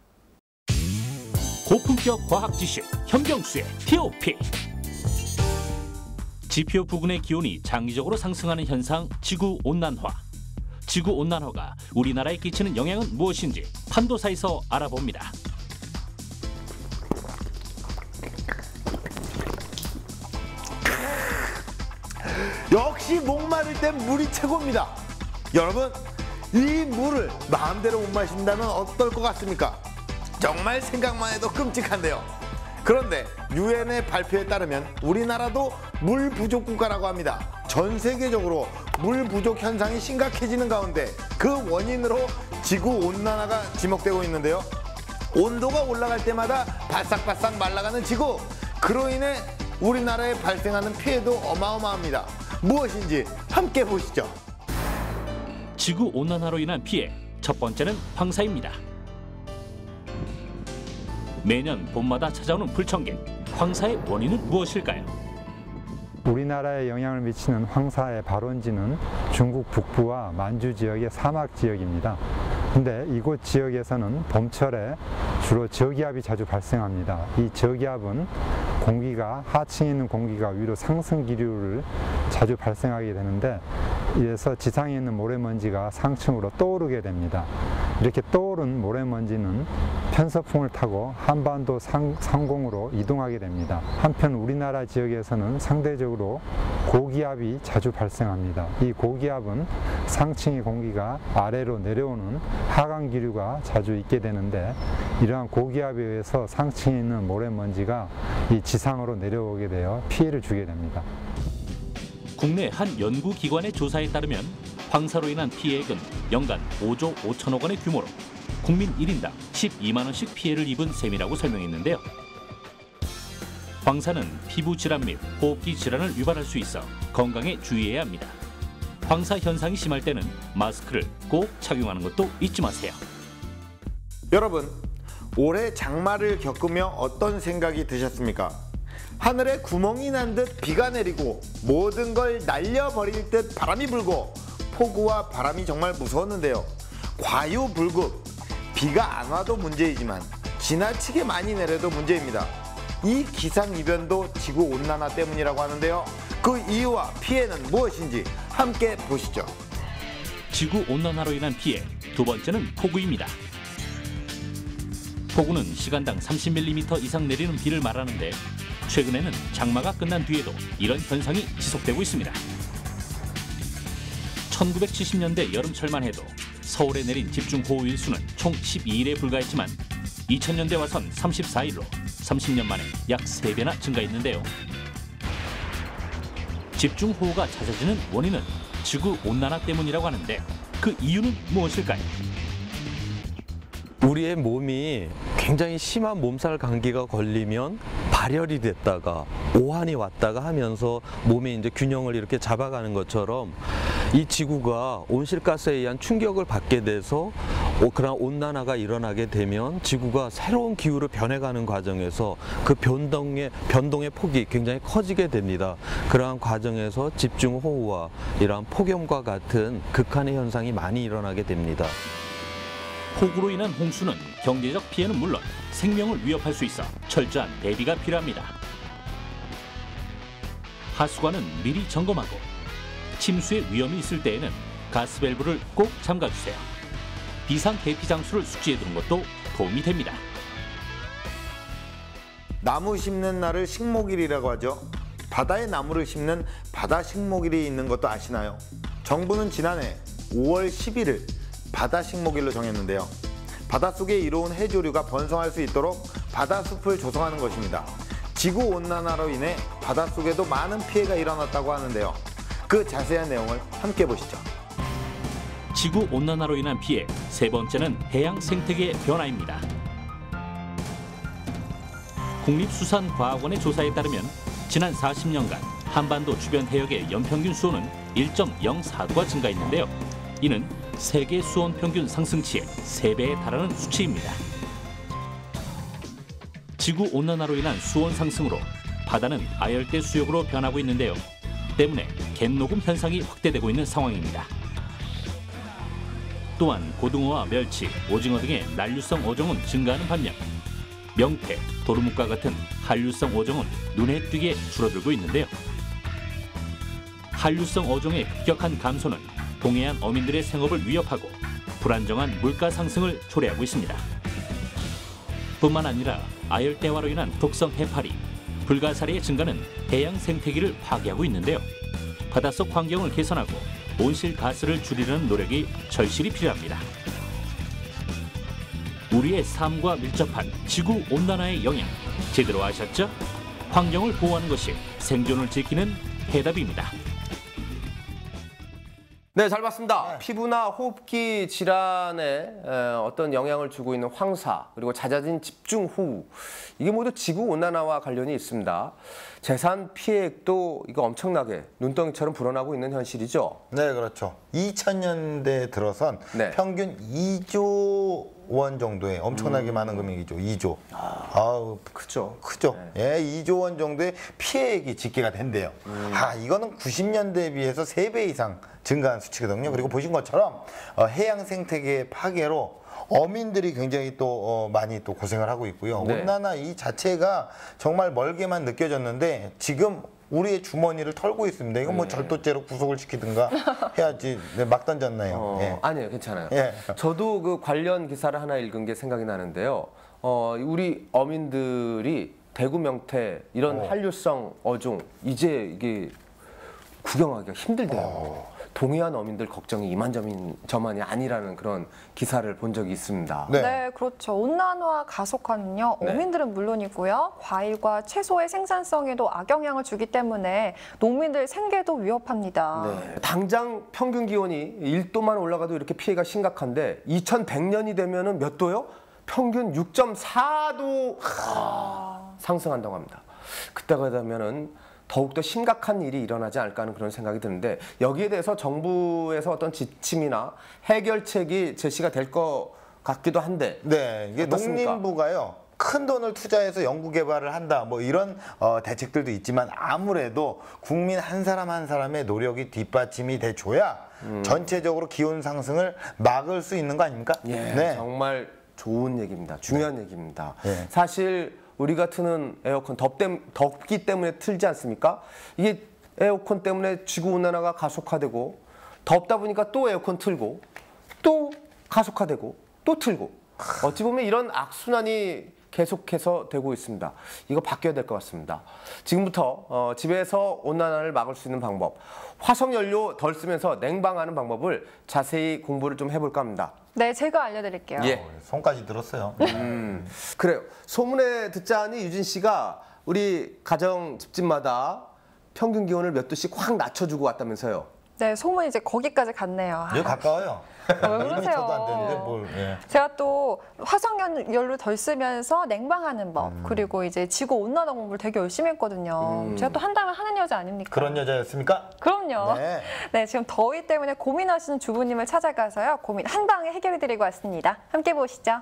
고품격 과학 지식 현병수의 TOP. 지표 부근의 기온이 장기적으로 상승하는 현상 지구온난화. 지구온난화가 우리나라에 끼치는 영향은 무엇인지 판도사에서 알아봅니다. 역시 목마를 땐 물이 최고입니다. 여러분, 이 물을 마음대로 못 마신다면 어떨 것 같습니까? 정말 생각만 해도 끔찍한데요. 그런데 유엔의 발표에 따르면 우리나라도 물 부족 국가라고 합니다. 전 세계적으로 물 부족 현상이 심각해지는 가운데 그 원인으로 지구 온난화가 지목되고 있는데요. 온도가 올라갈 때마다 바싹바싹 말라가는 지구. 그로 인해 우리나라에 발생하는 피해도 어마어마합니다. 무엇인지 함께 보시죠. 지구 온난화로 인한 피해, 첫 번째는 황사입니다. 매년 봄마다 찾아오는 불청객, 황사의 원인은 무엇일까요? 우리나라에 영향을 미치는 황사의 발원지는 중국 북부와 만주 지역의 사막 지역입니다. 근데 이곳 지역에서는 봄철에 주로 저기압이 자주 발생합니다. 이 저기압은 공기가 하층에 있는 공기가 위로 상승 기류를 자주 발생하게 되는데, 이래서 지상에 있는 모래먼지가 상층으로 떠오르게 됩니다. 이렇게 떠오른 모래먼지는 편서풍을 타고 한반도 상공으로 이동하게 됩니다. 한편 우리나라 지역에서는 상대적으로 고기압이 자주 발생합니다. 이 고기압은 상층의 공기가 아래로 내려오는 하강 기류가 자주 있게 되는데, 이러한 고기압에 의해서 상층에 있는 모래먼지가 이 지상으로 내려오게 되어 피해를 주게 됩니다. 국내 한 연구기관의 조사에 따르면 황사로 인한 피해액은 연간 5조 5천억 원의 규모로 국민 1인당 12만 원씩 피해를 입은 셈이라고 설명했는데요. 황사는 피부 질환 및 호흡기 질환을 유발할 수 있어 건강에 주의해야 합니다. 황사 현상이 심할 때는 마스크를 꼭 착용하는 것도 잊지 마세요. 여러분, 올해 장마를 겪으며 어떤 생각이 드셨습니까? 하늘에 구멍이 난 듯 비가 내리고 모든 걸 날려버릴 듯 바람이 불고 폭우와 바람이 정말 무서웠는데요. 과유불급, 비가 안 와도 문제이지만 지나치게 많이 내려도 문제입니다. 이 기상이변도 지구온난화 때문이라고 하는데요. 그 이유와 피해는 무엇인지 함께 보시죠. 지구온난화로 인한 피해, 두 번째는 폭우입니다. 폭우는 시간당 30mm 이상 내리는 비를 말하는데, 최근에는 장마가 끝난 뒤에도 이런 현상이 지속되고 있습니다. 1970년대 여름철만 해도 서울에 내린 집중호우 일수는 총 12일에 불과했지만 2000년대 와선 34일로 30년 만에 약 3배나 증가했는데요. 집중호우가 잦아지는 원인은 지구온난화 때문이라고 하는데, 그 이유는 무엇일까요? 우리의 몸이 굉장히 심한 몸살 감기가 걸리면 발열이 됐다가 오한이 왔다가 하면서 몸의 이제 균형을 이렇게 잡아가는 것처럼, 이 지구가 온실가스에 의한 충격을 받게 돼서 그런 온난화가 일어나게 되면 지구가 새로운 기후로 변해가는 과정에서 그 변동의 폭이 굉장히 커지게 됩니다. 그러한 과정에서 집중호우와 이러한 폭염과 같은 극한의 현상이 많이 일어나게 됩니다. 폭우로 인한 홍수는 경제적 피해는 물론 생명을 위협할 수 있어 철저한 대비가 필요합니다. 하수관은 미리 점검하고 침수의 위험이 있을 때에는 가스밸브를 꼭 잠가주세요. 비상 대피 장소를 숙지해 두는 것도 도움이 됩니다. 나무 심는 날을 식목일이라고 하죠. 바다에 나무를 심는 바다 식목일이 있는 것도 아시나요? 정부는 지난해 5월 10일을 바다 식목일로 정했는데요. 바닷속에 이로운 해조류가 번성할 수 있도록 바다숲을 조성하는 것입니다. 지구온난화로 인해 바닷속에도 많은 피해가 일어났다고 하는데요. 그 자세한 내용을 함께 보시죠. 지구온난화로 인한 피해, 세 번째는 해양 생태계 변화입니다. 국립수산과학원의 조사에 따르면 지난 40년간 한반도 주변 해역의 연평균 수온은 1.04도가 증가했는데요. 이는 세계 수온 평균 상승치의 3배에 달하는 수치입니다. 지구온난화로 인한 수온 상승으로 바다는 아열대 수역으로 변하고 있는데요. 때문에 갯녹음 현상이 확대되고 있는 상황입니다. 또한 고등어와 멸치, 오징어 등의 난류성 어종은 증가하는 반면 명태, 도루묵과 같은 한류성 어종은 눈에 띄게 줄어들고 있는데요. 한류성 어종의 급격한 감소는 동해안 어민들의 생업을 위협하고 불안정한 물가 상승을 초래하고 있습니다. 뿐만 아니라 아열대화로 인한 독성 해파리, 불가사리의 증가는 해양 생태계를 파괴하고 있는데요. 바닷속 환경을 개선하고 온실가스를 줄이려는 노력이 절실히 필요합니다. 우리의 삶과 밀접한 지구온난화의 영향 제대로 아셨죠? 환경을 보호하는 것이 생존을 지키는 해답입니다. 네, 잘 봤습니다. 피부나 호흡기 질환에 어떤 영향을 주고 있는 황사, 그리고 잦아진 집중호우, 이게 모두 지구온난화와 관련이 있습니다. 재산 피해액도 이거 엄청나게 눈덩이처럼 불어나고 있는 현실이죠. 네, 그렇죠. 2000년대 들어선 평균 2조 원 정도의 엄청나게 많은 금액이죠. 2조. 아우, 크죠. 크죠. 예, 2조 원 정도의 피해액이 집계가 된대요. 이거는 90년대에 비해서 3배 이상 증가한 수치거든요. 그리고 보신 것처럼 해양 생태계 파괴로 어민들이 굉장히 또 많이 또 고생을 하고 있고요. 온난화 이 자체가 정말 멀게만 느껴졌는데 지금 우리의 주머니를 털고 있습니다. 이건 뭐 절도죄로 구속을 시키든가 해야지. 네, 막 던졌네요. 아니에요, 괜찮아요. 예. 저도 그 관련 기사를 하나 읽은 게 생각이 나는데요. 우리 어민들이 대구 명태 이런 한류성 어종 이제 이게 구경하기가 힘들대요. 동해안 어민들 걱정이 이만저만이 아니라는 그런 기사를 본 적이 있습니다. 네, 그렇죠. 온난화 가속화는요, 어민들은 물론이고요, 과일과 채소의 생산성에도 악영향을 주기 때문에 농민들 생계도 위협합니다. 네. 당장 평균 기온이 1도만 올라가도 이렇게 피해가 심각한데 2100년이 되면은 몇 도요? 평균 6.4도 상승한다고 합니다. 그때가 되면은 더욱더 심각한 일이 일어나지 않을까 하는 그런 생각이 드는데 여기에 대해서 정부에서 어떤 지침이나 해결책이 제시가 될 것 같기도 한데 네, 이게 어떻습니까? 농림부가요. 큰 돈을 투자해서 연구 개발을 한다 뭐 이런 대책들도 있지만 아무래도 국민 한 사람 한 사람의 노력이 뒷받침이 돼줘야 전체적으로 기온 상승을 막을 수 있는 거 아닙니까? 네. 정말 좋은 얘기입니다. 중요한 얘기입니다. 사실 우리가 트는 에어컨 덥기 때문에 틀지 않습니까? 이게 에어컨 때문에 지구온난화가 가속화되고 덥다 보니까 또 에어컨 틀고 또 가속화되고 또 틀고 어찌 보면 이런 악순환이 계속해서 되고 있습니다. 이거 바뀌어야 될 것 같습니다. 지금부터 집에서 온난화를 막을 수 있는 방법, 화석연료 덜 쓰면서 냉방하는 방법을 자세히 공부를 좀 해볼까 합니다. 네, 제가 알려드릴게요. 손까지 들었어요. 그래요. 소문에 듣자니 유진 씨가 우리 가정 집집마다 평균 기온을 몇 도씩 확 낮춰주고 왔다면서요. 네, 소문이 이제 거기까지 갔네요. 여기 가까워요. 왜 그러세요? 안 되는데 뭘. 제가 또 화석연료 덜 쓰면서 냉방하는 법, 그리고 이제 지구 온난화 공부를 되게 열심히 했거든요. 제가 또 한다면 하는 여자 아닙니까? 그런 여자였습니까? 그럼요. 네, 지금 더위 때문에 고민하시는 주부님을 찾아가서요, 고민 한 방에 해결해드리고 왔습니다. 함께 보시죠.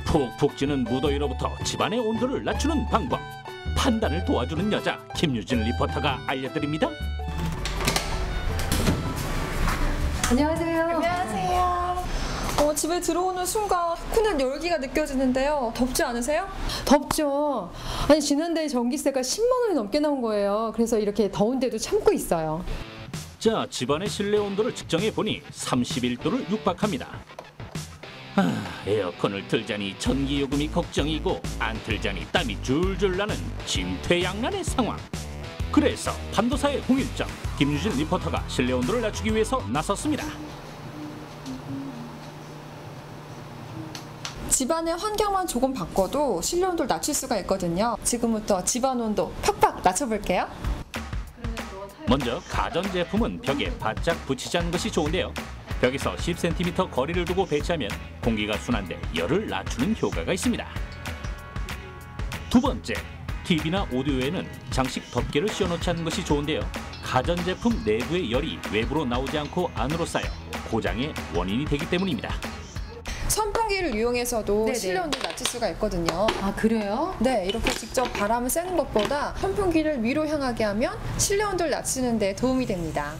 푹푹 찌는 무더위로부터 집안의 온도를 낮추는 방법, 판단을 도와주는 여자 김유진 리포터가 알려드립니다. 안녕하세요. 안녕하세요. 집에 들어오는 순간 코는 열기가 느껴지는데요. 덥지 않으세요? 덥죠. 아니 지난달에 전기세가 10만 원이 넘게 나온 거예요. 그래서 이렇게 더운데도 참고 있어요. 자, 집안의 실내 온도를 측정해 보니 31도를 육박합니다. 에어컨을 틀자니 전기 요금이 걱정이고 안 틀자니 땀이 줄줄 나는 진퇴양난의 상황. 그래서 판도사의 홍일점, 김유진 리포터가 실내 온도를 낮추기 위해서 나섰습니다. 집안의 환경만 조금 바꿔도 실내 온도를 낮출 수가 있거든요. 지금부터 집안 온도 팍팍 낮춰볼게요. 먼저 가전제품은 벽에 바짝 붙이지 않는 것이 좋은데요. 벽에서 10cm 거리를 두고 배치하면 공기가 순환돼 열을 낮추는 효과가 있습니다. 두 번째, TV나 오디오에는 장식 덮개를 씌워놓지 않는 것이 좋은데요. 가전제품 내부의 열이 외부로 나오지 않고 안으로 쌓여 고장의 원인이 되기 때문입니다. 선풍기를 이용해서도 네네. 실내 온도를 낮출 수가 있거든요. 아, 그래요? 네, 이렇게 직접 바람을 쐬는 것보다 선풍기를 위로 향하게 하면 실내 온도를 낮추는 데 도움이 됩니다.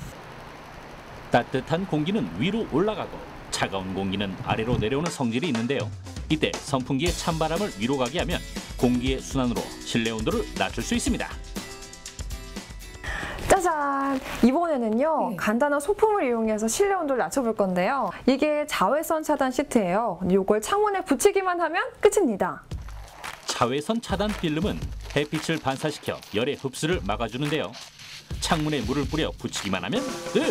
따뜻한 공기는 위로 올라가고 차가운 공기는 아래로 내려오는 성질이 있는데요. 이때 선풍기의 찬바람을 위로 가게 하면 공기의 순환으로 실내 온도를 낮출 수 있습니다. 짜잔! 이번에는요, 간단한 소품을 이용해서 실내 온도를 낮춰볼 건데요. 이게 자외선 차단 시트예요. 이걸 창문에 붙이기만 하면 끝입니다. 자외선 차단 필름은 햇빛을 반사시켜 열의 흡수를 막아주는데요. 창문에 물을 뿌려 붙이기만 하면 끝!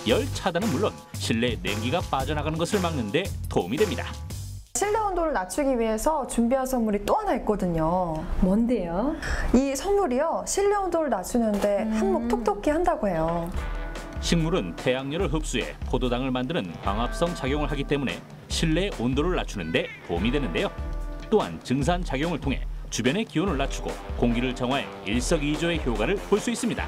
열 차단은 물론 실내 냉기가 빠져나가는 것을 막는 데 도움이 됩니다. 실내 온도를 낮추기 위해서 준비한 선물이 또 하나 있거든요. 뭔데요? 이 선물이요, 실내 온도를 낮추는데 한몫 톡톡히 한다고 해요. 식물은 태양열을 흡수해 포도당을 만드는 광합성 작용을 하기 때문에 실내 온도를 낮추는 데 도움이 되는데요. 또한 증산 작용을 통해 주변의 기온을 낮추고 공기를 정화해 일석이조의 효과를 볼 수 있습니다.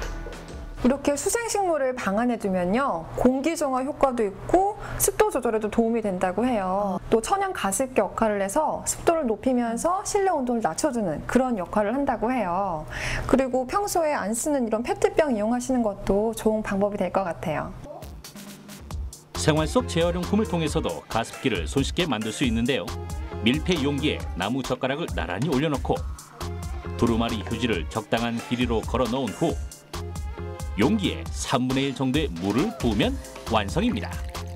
이렇게 수생식물을 방 안에 두면요, 공기 정화 효과도 있고 습도 조절에도 도움이 된다고 해요. 또 천연 가습기 역할을 해서 습도를 높이면서 실내 온도를 낮춰주는 그런 역할을 한다고 해요. 그리고 평소에 안 쓰는 이런 페트병 이용하시는 것도 좋은 방법이 될 것 같아요. 생활 속 재활용품을 통해서도 가습기를 손쉽게 만들 수 있는데요. 밀폐 용기에 나무 젓가락을 나란히 올려놓고 두루마리 휴지를 적당한 길이로 걸어 넣은 후 용기에 3분의 1 정도의 물을 부으면 완성입니다.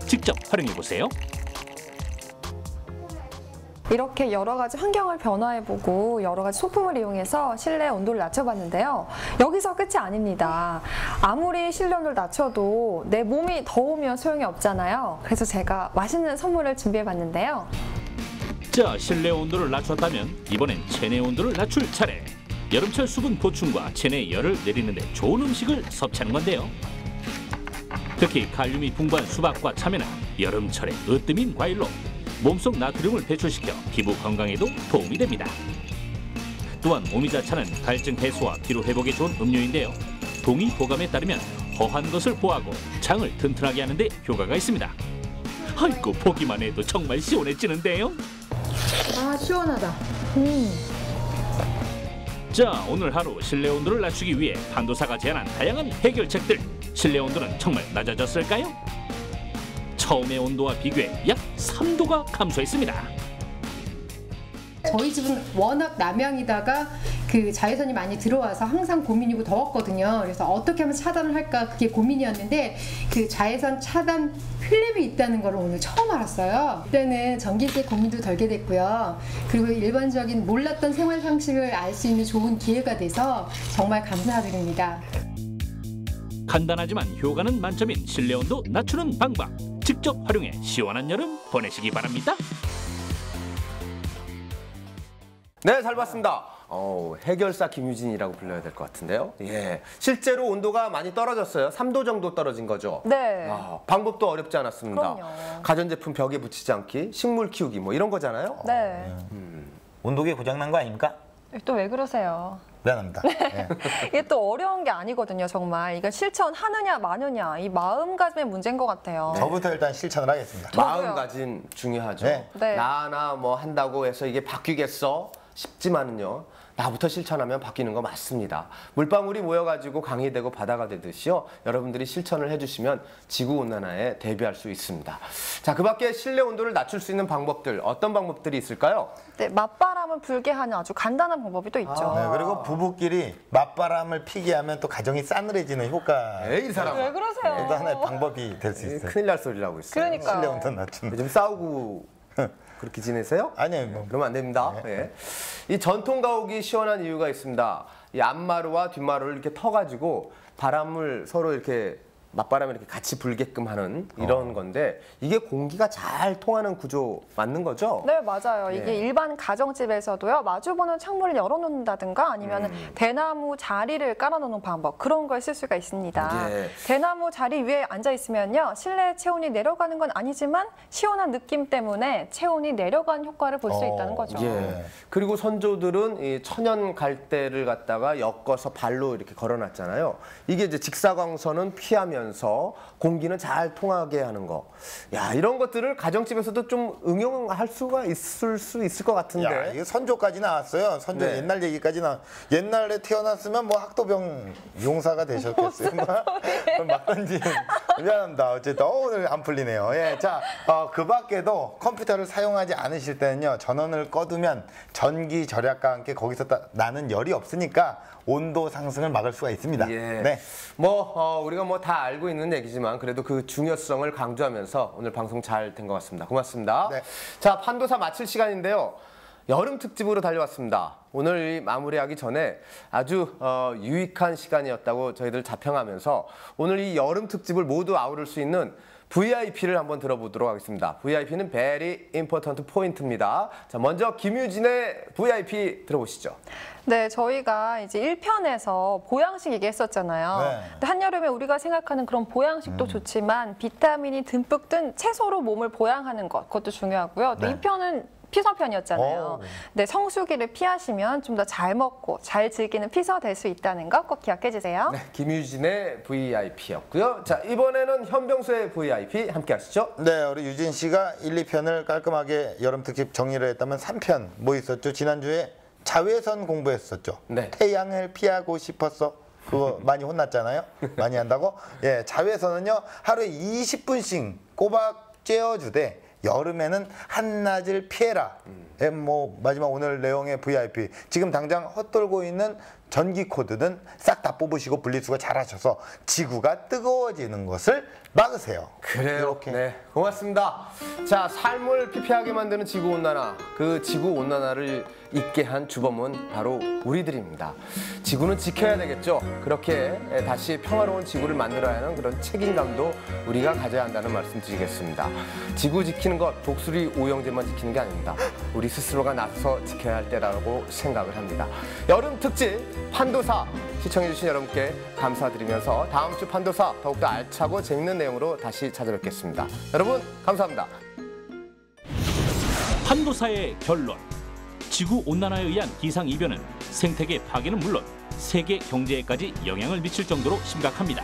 직접 활용해보세요. 이렇게 여러 가지 환경을 변화해보고 여러 가지 소품을 이용해서 실내 온도를 낮춰봤는데요. 여기서 끝이 아닙니다. 아무리 실내 온도를 낮춰도 내 몸이 더우면 소용이 없잖아요. 그래서 제가 맛있는 선물을 준비해봤는데요. 자, 실내 온도를 낮췄다면 이번엔 체내 온도를 낮출 차례. 여름철 수분 보충과 체내 열을 내리는 데 좋은 음식을 섭취하는 건데요. 특히 칼륨이 풍부한 수박과 참외는 여름철에 으뜸인 과일로 몸속 나트륨을 배출시켜 피부 건강에도 도움이 됩니다. 또한 오미자차는 갈증 해소와 피로 회복에 좋은 음료인데요. 동의보감에 따르면 허한 것을 보하고 장을 튼튼하게 하는 데 효과가 있습니다. 아이고, 보기만 해도 정말 시원해지는데요. 아, 시원하다. 자, 오늘 하루 실내 온도를 낮추기 위해 판도사가 제안한 다양한 해결책들. 실내 온도는 정말 낮아졌을까요? 처음의 온도와 비교해 약 3도가 감소했습니다. 저희 집은 워낙 남향이다가 그 자외선이 많이 들어와서 항상 고민이고 더웠거든요. 그래서 어떻게 하면 차단을 할까 그게 고민이었는데 그 자외선 차단 필름이 있다는 걸 오늘 처음 알았어요. 그때는 전기세 고민도 덜게 됐고요. 그리고 일반적인 몰랐던 생활 상식을 알 수 있는 좋은 기회가 돼서 정말 감사드립니다. 간단하지만 효과는 만점인 실내 온도 낮추는 방법. 직접 활용해 시원한 여름 보내시기 바랍니다. 네, 잘 봤습니다. 해결사 김유진이라고 불러야 될 것 같은데요. 예, 실제로 온도가 많이 떨어졌어요. 3도 정도 떨어진 거죠. 네. 방법도 어렵지 않았습니다. 그럼요. 가전제품 벽에 붙이지 않기, 식물 키우기 뭐 이런 거잖아요. 네. 온도계 고장난 거 아닙니까? 또 왜 그러세요? 미안합니다. 네. 이게 또 어려운 게 아니거든요, 정말. 이거 실천하느냐 마느냐 이 마음가짐의 문제인 것 같아요. 저부터 일단 실천을 하겠습니다. 마음가짐 중요하죠. 네. 네. 나나 뭐 한다고 해서 이게 바뀌겠어 싶지만은요. 나부터 실천하면 바뀌는 거 맞습니다. 물방울이 모여가지고 강이 되고 바다가 되듯이요. 여러분들이 실천을 해주시면 지구온난화에 대비할 수 있습니다. 자, 그 밖에 실내 온도를 낮출 수 있는 방법들, 어떤 방법들이 있을까요? 네, 맞바람을 불게 하는 아주 간단한 방법이 또 있죠. 네, 그리고 부부끼리 맞바람을 피게 하면 또 가정이 싸늘해지는 효과. 에이, 이 사람. 왜 그러세요? 또 하나의 방법이 될 수 있어요. 큰일 날 소리를 하고 있어요. 그러니까요. 실내 온도 낮추는. 요즘 싸우고 그렇게 지내세요? 아니요. 뭐. 그러면 안 됩니다. 예. 이 전통 가옥이 시원한 이유가 있습니다. 이 앞마루와 뒷마루를 이렇게 터가지고 바람을 서로 이렇게 맞바람이 이렇게 같이 불게끔 하는 이런 건데 이게 공기가 잘 통하는 구조 맞는 거죠? 네, 맞아요. 이게 일반 가정집에서도요, 마주보는 창문을 열어놓는다든가 아니면 대나무 자리를 깔아놓는 방법, 그런 걸 쓸 수가 있습니다. 예. 대나무 자리 위에 앉아있으면요, 실내 체온이 내려가는 건 아니지만 시원한 느낌 때문에 체온이 내려간 효과를 볼 수 있다는 거죠. 예. 그리고 선조들은 이 천연 갈대를 갖다가 엮어서 발로 이렇게 걸어놨잖아요. 이게 이제 직사광선은 피하면서 공기는 잘 통하게 하는 거. 야, 이런 것들을 가정집에서도 좀 응용할 수가 있을 수 있을 것 같은데. 야, 이거 선조까지 나왔어요. 선조 네. 옛날 얘기까지 옛날에 태어났으면 뭐 학도병 용사가 되셨겠어요. 막 던지. 미안합니다. 어쨌든 오늘 안 풀리네요. 예, 자, 그 밖에도 컴퓨터를 사용하지 않으실 때는요, 전원을 꺼두면 전기 절약과 함께 거기서 나는 열이 없으니까 온도 상승을 막을 수가 있습니다. 예. 네. 우리가 뭐 다 알고 있는 얘기지만 그래도 그 중요성을 강조하면서 오늘 방송 잘 된 것 같습니다. 고맙습니다. 네. 자, 판도사 마칠 시간인데요. 여름 특집으로 달려왔습니다. 오늘 마무리하기 전에 아주 유익한 시간이었다고 저희들 자평하면서 오늘 이 여름 특집을 모두 아우를 수 있는 VIP를 한번 들어보도록 하겠습니다. VIP는 Very Important Point입니다. 자, 먼저 김유진의 VIP 들어보시죠. 네, 저희가 이제 1편에서 보양식 얘기했었잖아요. 네. 근데 한여름에 우리가 생각하는 그런 보양식도 좋지만 비타민이 듬뿍 든 채소로 몸을 보양하는 것, 그것도 중요하고요. 또 네. 2편은 피서편이었잖아요. 네, 성수기를 피하시면 좀 더 잘 먹고 잘 즐기는 피서 될 수 있다는 거 꼭 기억해 주세요. 네, 김유진의 VIP였고요. 자, 이번에는 현병수의 VIP 함께 하시죠. 네, 우리 유진 씨가 1, 2편을 깔끔하게 여름 특집 정리를 했다면 3편 뭐 있었죠? 지난주에 자외선 공부했었죠. 네. 태양을 피하고 싶었어. 그거 많이 혼났잖아요. 많이 한다고. 예, 자외선은요, 하루에 20분씩 꼬박 쬐어주되 여름에는 한낮을 피해라. 예, 뭐 마지막 오늘 내용의 VIP. 지금 당장 헛돌고 있는 전기 코드는 싹 다 뽑으시고 분리수거 잘하셔서 지구가 뜨거워지는 것을 막으세요. 그래요. 이렇게. 네, 고맙습니다. 자, 삶을 피폐하게 만드는 지구온난화. 그 지구온난화를 있게 한 주범은 바로 우리들입니다. 지구는 지켜야 되겠죠. 그렇게 다시 평화로운 지구를 만들어야 하는 그런 책임감도 우리가 가져야 한다는 말씀 드리겠습니다. 지구 지키는 것, 독수리 오영재만 지키는 게 아닙니다. 우리 스스로가 나서서 지켜야 할 때라고 생각을 합니다. 여름 특집 판도사 시청해주신 여러분께 감사드리면서 다음 주 판도사 더욱더 알차고 재밌는 내용으로 다시 찾아뵙겠습니다. 여러분 감사합니다. 판도사의 결론. 지구온난화에 의한 기상이변은 생태계 파괴는 물론 세계 경제에까지 영향을 미칠 정도로 심각합니다.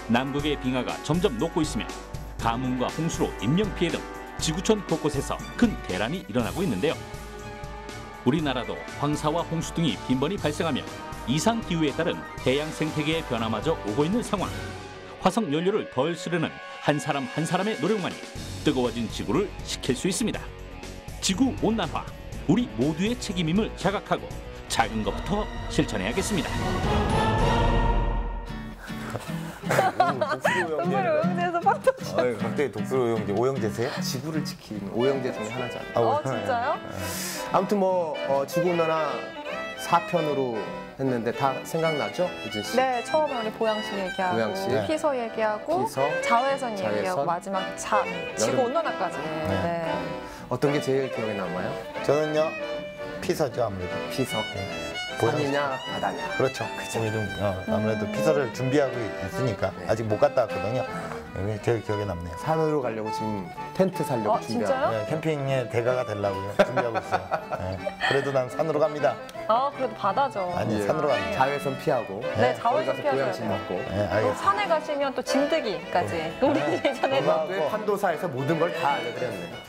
남극의 빙하가 점점 녹고 있으며 가뭄과 홍수로 인명피해 등 지구촌 곳곳에서 큰 대란이 일어나고 있는데요. 우리나라도 황사와 홍수 등이 빈번히 발생하며 이상기후에 따른 해양 생태계의 변화마저 오고 있는 상황. 화석 연료를 덜 쓰려는 한 사람 한 사람의 노력만이 뜨거워진 지구를 식힐 수 있습니다. 지구온난화, 우리 모두의 책임임을 자각하고 작은 것부터 실천해야겠습니다. 독수리 오영재에서 판도사. 갑자기 독수리 오영재. 오영재세요? 지구를 지키는 오영재 중에 하나잖아요. 진짜요? 아무튼 지구온난화 4편으로 했는데 다 생각나죠? 유진 씨? 네, 처음에 우리 보양식 얘기하고 보양식. 피서 얘기하고 피서, 자외선 자외선, 얘기하고 마지막 지구 온난화까지. 네. 어떤 게 제일 기억에 남아요? 저는요, 피서죠, 아무래도. 피서. 산이냐 바다냐. 그렇죠. 아무래도 피서를 준비하고 있으니까 아직 못 갔다 왔거든요. 이게 제일 기억에 남네요. 산으로 가려고 지금 텐트 살려고 준비하고. 진짜요? 네, 캠핑의 대가가 되려고요. 준비하고 있어요. 네. 그래도 난 산으로 갑니다. 그래도 바다죠. 아니, 산으로 갑니다. 자외선 피하고. 네, 거기 자외선 가서 피하셔야 보양식 돼요. 먹고. 네, 또 알겠습니다. 산에 가시면 또 진드기까지. 우리 예전에 고등학교에 판도사에서 모든 걸 다 알려드렸네.